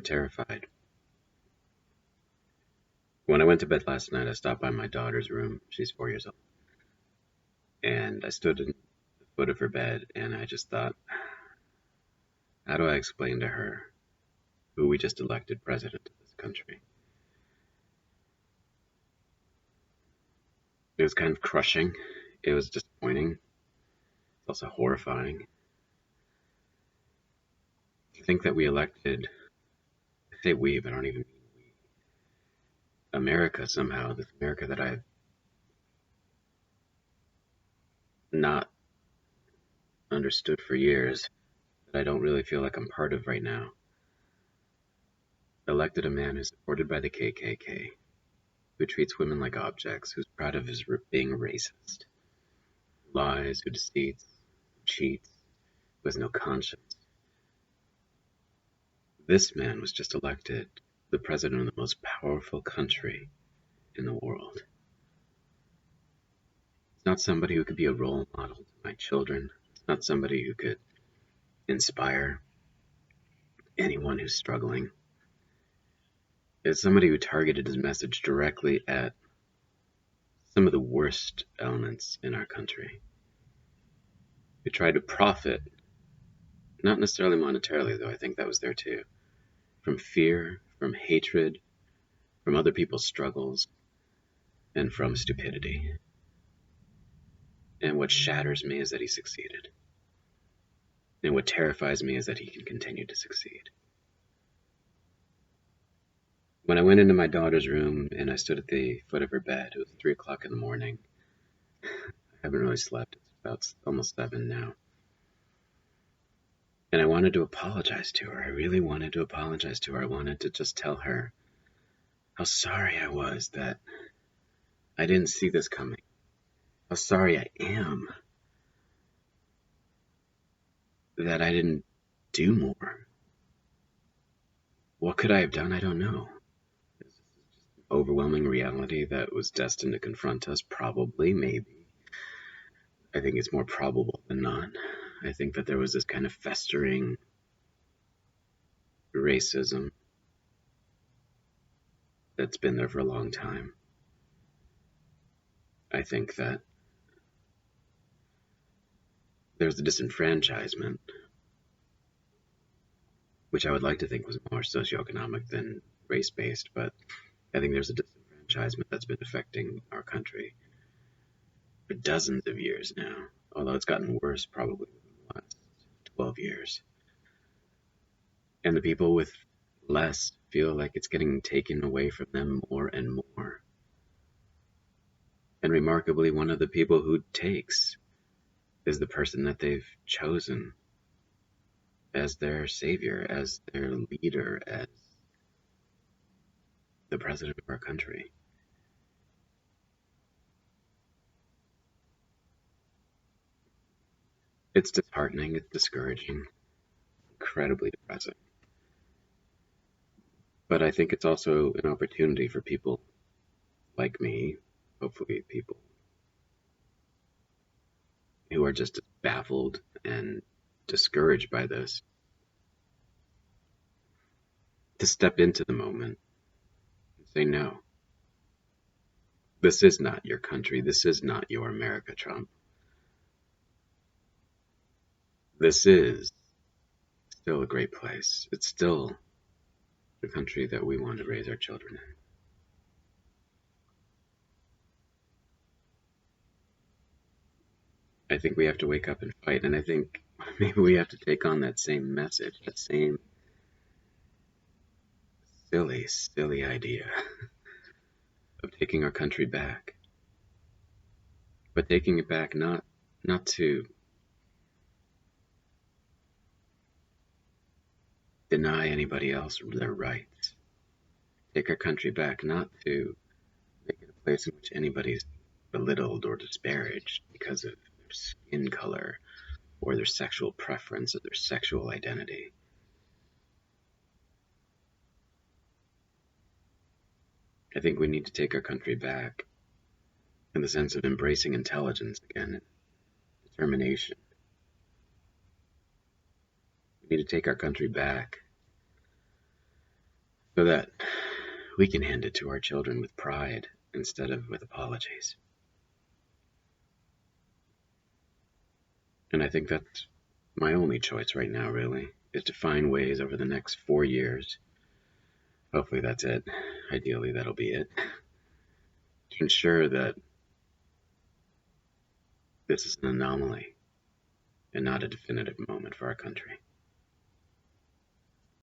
I'm terrified. When I went to bed last night, I stopped by my daughter's room. She's 4 years old. And I stood at the foot of her bed, and I just thought, how do I explain to her who we just elected president of this country? It was kind of crushing. It was disappointing. It's also horrifying. To think that we elected, I say we, but I don't even mean we, America somehow, this America that I've not understood for years, that I don't really feel like I'm part of right now, elected a man who's supported by the KKK, who treats women like objects, who's proud of his being racist, who lies, who deceives, who cheats, who has no conscience. This man was just elected the president of the most powerful country in the world. It's not somebody who could be a role model to my children. It's not somebody who could inspire anyone who's struggling. It's somebody who targeted his message directly at some of the worst elements in our country, who tried to profit, not necessarily monetarily, though I think that was there too, from fear, from hatred, from other people's struggles, and from stupidity. And what shatters me is that he succeeded. And what terrifies me is that he can continue to succeed. When I went into my daughter's room and I stood at the foot of her bed, it was 3 o'clock in the morning. I haven't really slept. It's about almost 7 now. And I wanted to apologize to her. I really wanted to apologize to her. I wanted to just tell her how sorry I was that I didn't see this coming. How sorry I am that I didn't do more. What could I have done? I don't know. Is this just an overwhelming reality that was destined to confront us? Probably, maybe. I think it's more probable than not. I think that there was this kind of festering racism that's been there for a long time. I think that there's the disenfranchisement, which I would like to think was more socioeconomic than race-based, but I think there's a disenfranchisement that's been affecting our country for dozens of years now, although it's gotten worse probably within the last 12 years. And the people with less feel like it's getting taken away from them more and more. And remarkably, one of the people who takes is the person that they've chosen as their savior, as their leader, as the president of our country. It's disheartening, it's discouraging, incredibly depressing. But I think it's also an opportunity for people like me, hopefully people who are just baffled and discouraged by this, to step into the moment and say, no, this is not your country. This is not your America, Trump. This is still a great place. It's still the country that we want to raise our children in. I think we have to wake up and fight, and I think maybe we have to take on that same message, that same silly idea of taking our country back. But taking it back not to deny anybody else their rights. Take our country back not to make it a place in which anybody's belittled or disparaged because of their skin color or their sexual preference or their sexual identity. I think we need to take our country back in the sense of embracing intelligence again, and determination. We need to take our country back so that we can hand it to our children with pride instead of with apologies. And I think that's my only choice right now, really, is to find ways over the next 4 years, hopefully that's it, ideally that'll be it, to ensure that this is an anomaly and not a definitive moment for our country.